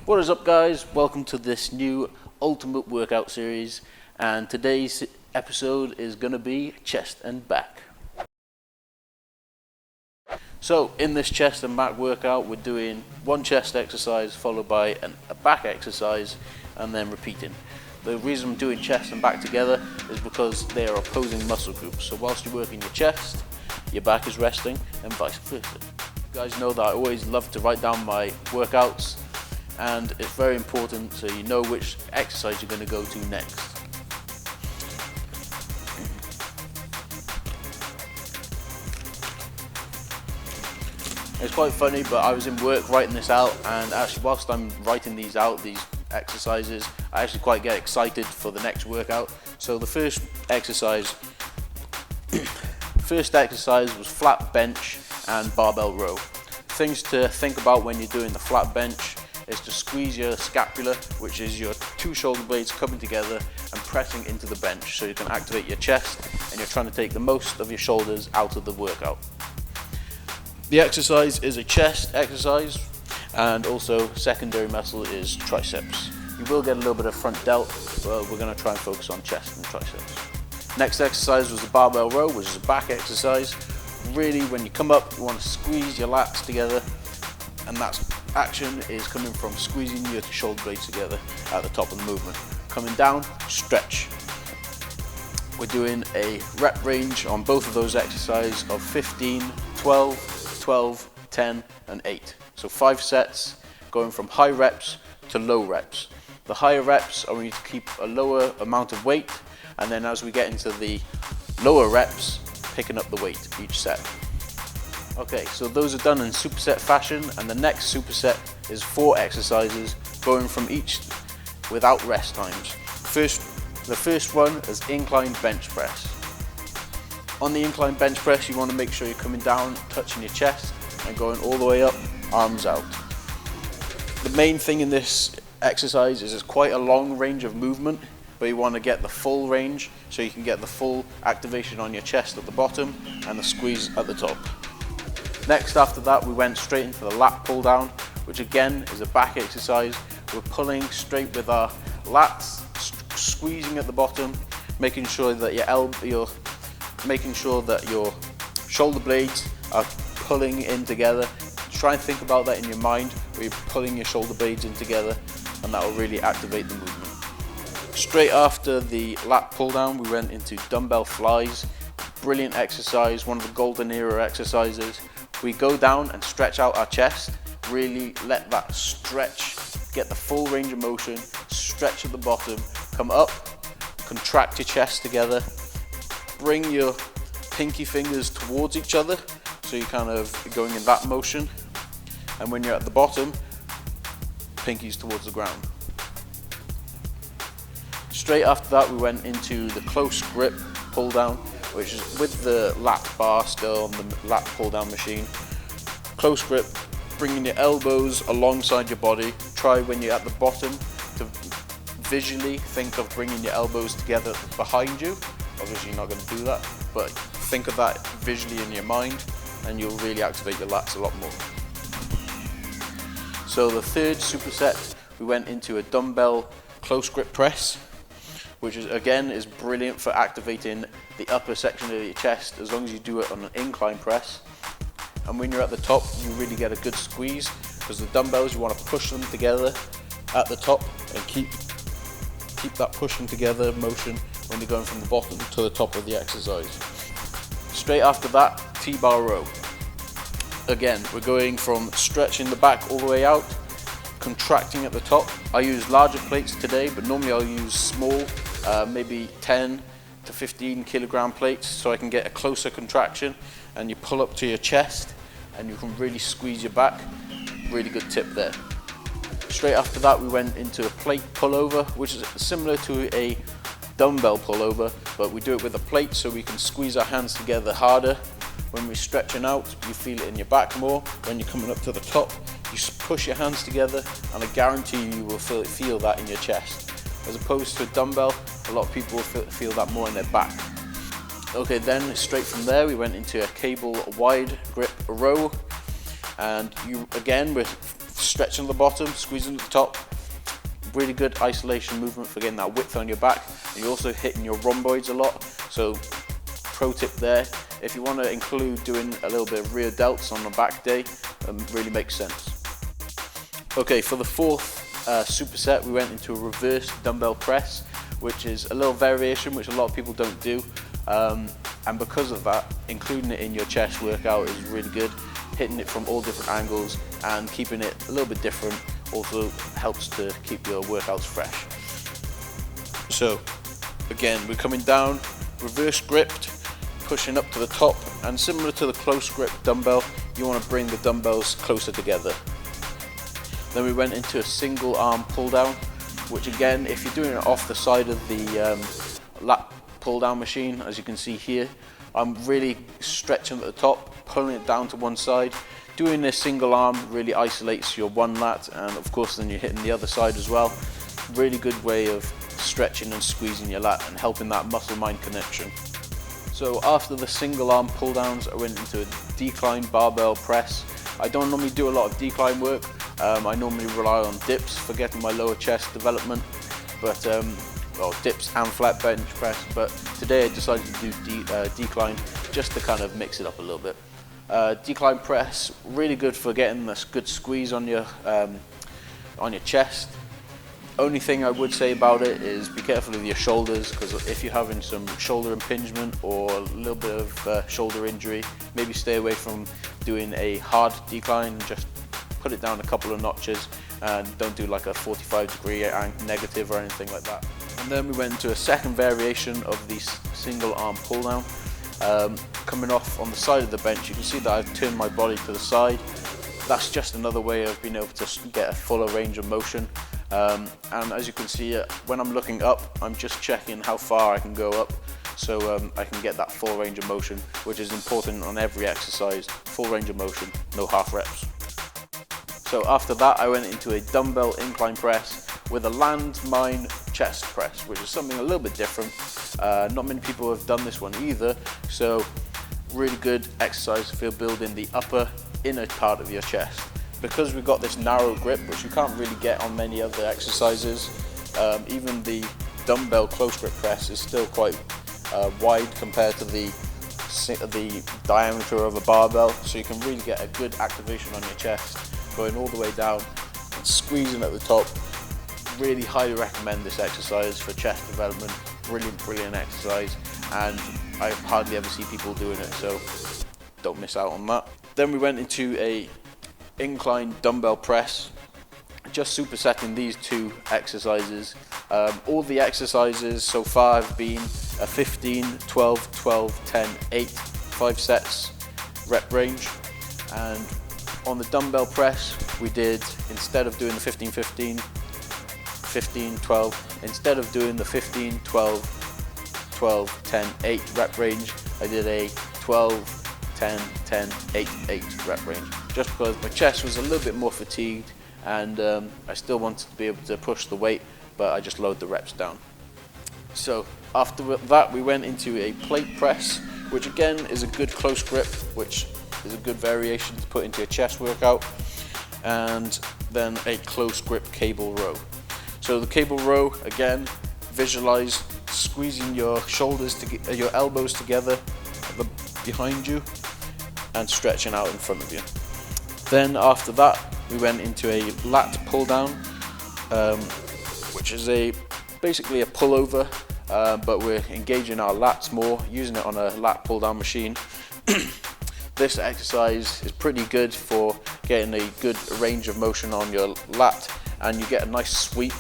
What is up, guys? Welcome to this new ultimate workout series, and today's episode is going to be chest and back. So in this chest and back workout, we're doing one chest exercise followed by a back exercise and then repeating. The reason I'm doing chest and back together is because they are opposing muscle groups. So whilst you're working your chest, your back is resting and vice versa. You guys know that I always love to write down my workouts, and it's very important so you know which exercise you're going to go to next. It's quite funny, but I was in work writing this out, and actually whilst I'm writing these out, these exercises, I actually quite get excited for the next workout. So the first exercise was flat bench and barbell row. Things to think about when you're doing the flat bench is to squeeze your scapula, which is your two shoulder blades coming together and pressing into the bench so you can activate your chest, and you're trying to take the most of your shoulders out of the workout. The exercise is a chest exercise, and also secondary muscle is triceps. You will get a little bit of front delt, but we're going to try and focus on chest and triceps. Next exercise was the barbell row, which is a back exercise. Really, when you come up, you want to squeeze your lats together, and that action is coming from squeezing your shoulder blades together at the top of the movement. Coming down, stretch. We're doing a rep range on both of those exercises of 15, 12, 12, 10 and 8. So 5 sets going from high reps to low reps. The higher reps are when you keep a lower amount of weight, and then as we get into the lower reps, picking up the weight each set. Okay, so those are done in superset fashion, and the next superset is 4 exercises going from each without rest times. The first one is incline bench press. On the incline bench press, you want to make sure you're coming down, touching your chest and going all the way up, arms out. The main thing in this exercise is it's quite a long range of movement, but you want to get the full range so you can get the full activation on your chest at the bottom and the squeeze at the top. Next, after that, we went straight into the lat pull down, which again is a back exercise. We're pulling straight with our lats, squeezing at the bottom, making sure that your shoulder blades are pulling in together. Try and think about that in your mind, where you're pulling your shoulder blades in together, and that will really activate the movement. Straight after the lat pull down, we went into dumbbell flies. Brilliant exercise, one of the golden era exercises. We go down and stretch out our chest, really let that stretch, get the full range of motion, stretch at the bottom, come up, contract your chest together, bring your pinky fingers towards each other, so you're kind of going in that motion, and when you're at the bottom, pinkies towards the ground. Straight after that, we went into the close grip pull down, which is with the lat bar still on the lat pull down machine. Close grip, bringing your elbows alongside your body. Try when you're at the bottom to visually think of bringing your elbows together behind you. Obviously you're not going to do that, but think of that visually in your mind and you'll really activate your lats a lot more. So the third superset, we went into a dumbbell close grip press, which is brilliant for activating the upper section of your chest as long as you do it on an incline press. And when you're at the top, you really get a good squeeze, because the dumbbells, you want to push them together at the top and keep that pushing together motion when you're going from the bottom to the top of the exercise. Straight after that, T-bar row. Again, we're going from stretching the back all the way out, contracting at the top. I use larger plates today, but normally I'll use small, maybe 10 to 15 kilogram plates, so I can get a closer contraction, and you pull up to your chest and you can really squeeze your back. Really good tip there. Straight after that, we went into a plate pullover, which is similar to a dumbbell pullover, but we do it with a plate so we can squeeze our hands together harder. When we're stretching out, you feel it in your back more. When you're coming up to the top, you push your hands together, and I guarantee you will feel that in your chest. As opposed to a dumbbell, a lot of people will feel that more in their back. Okay, then straight from there, we went into a cable wide grip row, and you again, we're stretching at the bottom, squeezing at the top. Really good isolation movement for getting that width on your back, and you're also hitting your rhomboids a lot. So pro tip there, if you want to include doing a little bit of rear delts on the back day, really makes sense. Okay, for the fourth superset, we went into a reverse dumbbell press, which is a little variation which a lot of people don't do, and because of that, including it in your chest workout is really good. Hitting it from all different angles and keeping it a little bit different also helps to keep your workouts fresh. So again, we're coming down, reverse gripped, pushing up to the top, and similar to the close grip dumbbell, you want to bring the dumbbells closer together. Then we went into a single arm pull down, which again, if you're doing it off the side of the lat pull down machine, as you can see here, I'm really stretching at the top, pulling it down to one side. Doing this single arm really isolates your one lat, and of course then you're hitting the other side as well. Really good way of stretching and squeezing your lat and helping that muscle-mind connection. So after the single arm pull downs, I went into a decline barbell press. I don't normally do a lot of decline work. I normally rely on dips for getting my lower chest development, but well, dips and flat bench press, but today I decided to do decline just to kind of mix it up a little bit. Decline press, really good for getting this good squeeze on your chest. Only thing I would say about it is be careful of your shoulders, because if you're having some shoulder impingement or a little bit of shoulder injury, maybe stay away from doing a hard decline. Just put it down a couple of notches and don't do like a 45-degree negative or anything like that. And then we went into a second variation of the single arm pull down. Coming off on the side of the bench, you can see that I've turned my body to the side. That's just another way of being able to get a fuller range of motion. And as you can see, when I'm looking up, I'm just checking how far I can go up, so I can get that full range of motion, which is important on every exercise. Full range of motion, no half reps. So after that, I went into a dumbbell incline press with a landmine chest press, which is something a little bit different. Not many people have done this one either, so really good exercise for building the upper inner part of your chest. Because we've got this narrow grip, which you can't really get on many other exercises, even the dumbbell close grip press is still quite wide compared to the diameter of a barbell, so you can really get a good activation on your chest, going all the way down and squeezing at the top. Really highly recommend this exercise for chest development. Brilliant exercise, and I hardly ever see people doing it, so don't miss out on that. Then we went into a incline dumbbell press, just supersetting these two exercises. All the exercises so far have been a 15, 12, 12, 10, 8, 5 sets rep range, and on the dumbbell press we did, instead of doing the 15, 15, 15, 12, instead of doing the 15, 12, 12, 10, 8 rep range, I did a 12, 10, 10, 8, 8 rep range, just because my chest was a little bit more fatigued, and I still wanted to be able to push the weight, but I just lowered the reps down. So after that, we went into a plate press, which again is a good close grip, which is a good variation to put into a chest workout, and then a close grip cable row. So the cable row, again, visualize squeezing your shoulders, your elbows together behind you, and stretching out in front of you. Then after that, we went into a lat pull down, which is basically a pullover, but we're engaging our lats more, using it on a lat pull down machine. This exercise is pretty good for getting a good range of motion on your lat, and you get a nice sweep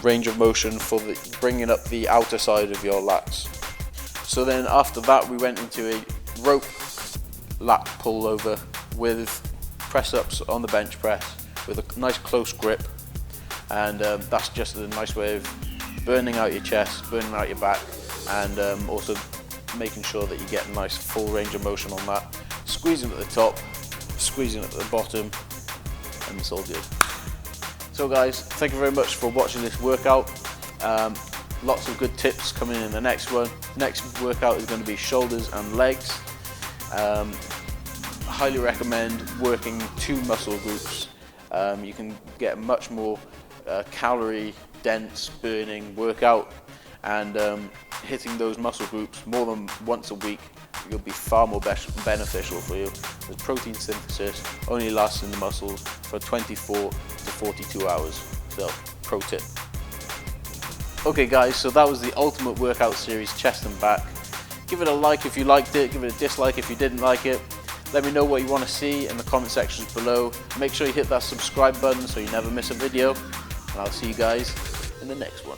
range of motion for bringing up the outer side of your lats. So then after that, we went into a rope lat pullover with press ups on the bench press with a nice close grip, and that's just a nice way of burning out your chest, burning out your back, and also making sure that you get a nice full range of motion on that, squeezing at the top, squeezing at the bottom, and it's all good. So guys, thank you very much for watching this workout. Lots of good tips coming in the next one. Next workout is going to be shoulders and legs. Highly recommend working two muscle groups You can get a much more calorie dense burning workout, and hitting those muscle groups more than once a week will be far more beneficial for you. The protein synthesis only lasts in the muscles for 24 to 42 hours. So, pro tip. Okay guys, so that was the ultimate workout series, chest and back. Give it a like if you liked it, give it a dislike if you didn't like it. Let me know what you want to see in the comment sections below. Make sure you hit that subscribe button so you never miss a video, and I'll see you guys in the next one.